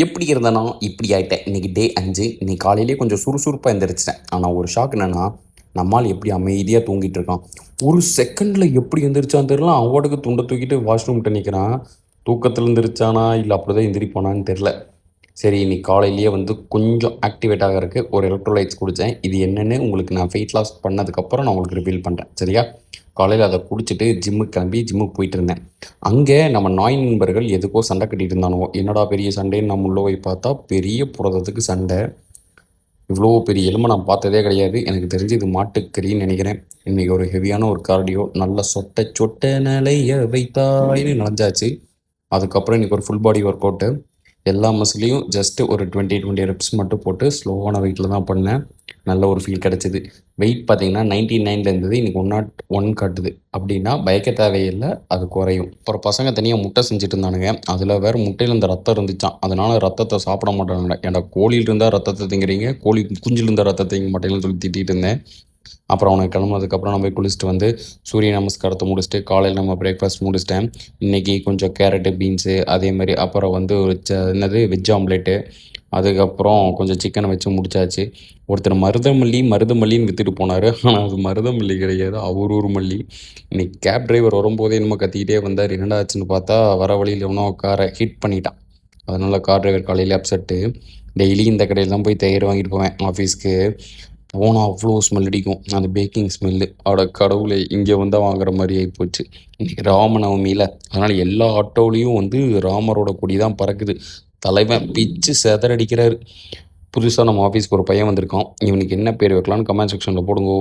எப்படி இருந்தேனா இப்படி ஆயிட்டேன். இன்னைக்கு டே 5. இன்னைக்கு காலையிலேயே கொஞ்சம் சுறுசுறுப்பா எந்திரிச்சிட்டேன். ஆனா ஒரு ஷாக் என்னன்னா, நம்மாள் எப்படி அமைதியா தூங்கிட்டு இருக்கான். ஒரு செகண்ட்ல எப்படி எந்திரிச்சான்னு தெரியல. அவன் பாட்டுக்கு துண்ட தூக்கிட்டு வாஷ்ரூம்ட்ட நிக்கிறான். தூக்கத்துல எந்திரிச்சானா, இல்ல அப்படிதான் எந்திரிப்பானான்னு தெரியல. சரி இன்னைக்கு காலையிலேயே வந்து கொஞ்சம் ஆக்டிவேட் ஆகறதுக்கு ஒரு எலக்ட்ரோலைட்ஸ் குடித்தேன். இது என்னன்னு உங்களுக்கு நான் வெயிட் லாஸ் பண்ணதுக்கப்புறம் நான் உங்களுக்கு ரிவீல் பண்ணுறேன். சரியா? காலையில் அதை குடிச்சிட்டு ஜிம்முக்கு கிளம்பி ஜிம்முக்கு போயிட்டு இருந்தேன். அங்கே நம்ம நாய் நண்பர்கள் எதுக்கோ சண்டை கட்டிட்டு இருந்தானுவோ. என்னடா பெரிய சண்டைன்னு நம்ம உள்ள போய் பார்த்தா பெரிய புரதத்துக்கு சண்டை. இவ்வளோ பெரிய எலும்பை நான் பார்த்ததே கிடையாது. எனக்கு தெரிஞ்சு இது மாட்டுக்கறின்னு நினைக்கிறேன். இன்னைக்கு ஒரு ஹெவியான ஒரு கார்டியோ நல்ல சொட்ட சொட்ட நிலைய வைத்தாயின்னு நனைஞ்சாச்சு. அதுக்கப்புறம் இன்னைக்கு ஒரு ஃபுல் பாடி ஒர்க் அவுட்டு. எல்லா மசிலையும் ஜஸ்ட்டு ஒரு 20 ரெப்ஸ் மட்டும் போட்டு ஸ்லோவான வெயிட்டில் தான் பண்ணேன். நல்ல ஒரு ஃபீல் கிடச்சிது. வெயிட் பார்த்தீங்கன்னா 99 இருந்தது. இன்றைக்கி 101 காட்டுது. அப்படின்னா பயக்க தேவையில்லை, அது குறையும். அப்புறம் பசங்க தனியாக முட்டை செஞ்சுட்டு இருந்தானுங்க. அதில் வேறு முட்டையில் இந்த ரத்தம் இருந்துச்சான். அதனால் ரத்தத்தை சாப்பிட மாட்டானுங்க. ஏன்டா கோழியில் இருந்தால் ரத்தத்தை திங்கிறீங்க, கோழி குஞ்சில் இருந்தால் ரத்தத்தை திங்க மாட்டேங்கன்னு சொல்லி திட்டிகிட்டு இருந்தேன். அப்புறம் அவனுக்கு கிளம்புனதுக்கப்புறம் நான் போய் குளிச்சுட்டு வந்து சூரிய நமஸ்காரத்தை முடிச்சுட்டு காலையில் நம்ம பிரேக்ஃபாஸ்ட் முடிச்சிட்டேன். இன்றைக்கி கொஞ்சம் கேரட்டு, பீன்ஸு அதேமாதிரி அப்புறம் வந்து ஒரு என்னது வெஜ் ஆம்லேட்டு, அதுக்கப்புறம் கொஞ்சம் சிக்கனை வச்சு முடிச்சாச்சு. ஒருத்தர் மருதமல்லின்னு விற்றுட்டு போனார். ஆனால் அது மருதமல்லி கிடையாது, அவர் ஊர் மல்லி. இன்னைக்கு கேப் டிரைவர் வரும்போதே என்னமோ கத்திக்கிட்டே வந்தார். என்னடா ஆச்சுன்னு பார்த்தா வர வழியில் எவனோ காரை ஹிட் பண்ணிட்டான். அதனால் கார் டிரைவர் காலையில் அப்செட்டு. டெய்லி இந்த கடையில் தான் போய் தயிர் வாங்கிட்டு போவேன் ஆஃபீஸ்க்கு. போனால் அவ்வளோ ஸ்மெல் அடிக்கும், அந்த பேக்கிங் ஸ்மெல்லு. அட கடவுளே, இங்கே வந்தால் வாங்குற மாதிரி ஆகிப்போச்சு. இன்றைக்கி ராமநவமியில், அதனால் எல்லா ஆட்டோவிலையும் வந்து ராமரோட கொடி தான் பறக்குது. தலைவன் பிச்சு செதறடிக்கிறாரு. புதுசாக நம்ம ஆஃபீஸ்க்கு ஒரு பையன் வந்திருக்கான். இவனுக்கு என்ன பேர் வைக்கலான்னு கமெண்ட் செக்ஷனில் போடுங்க.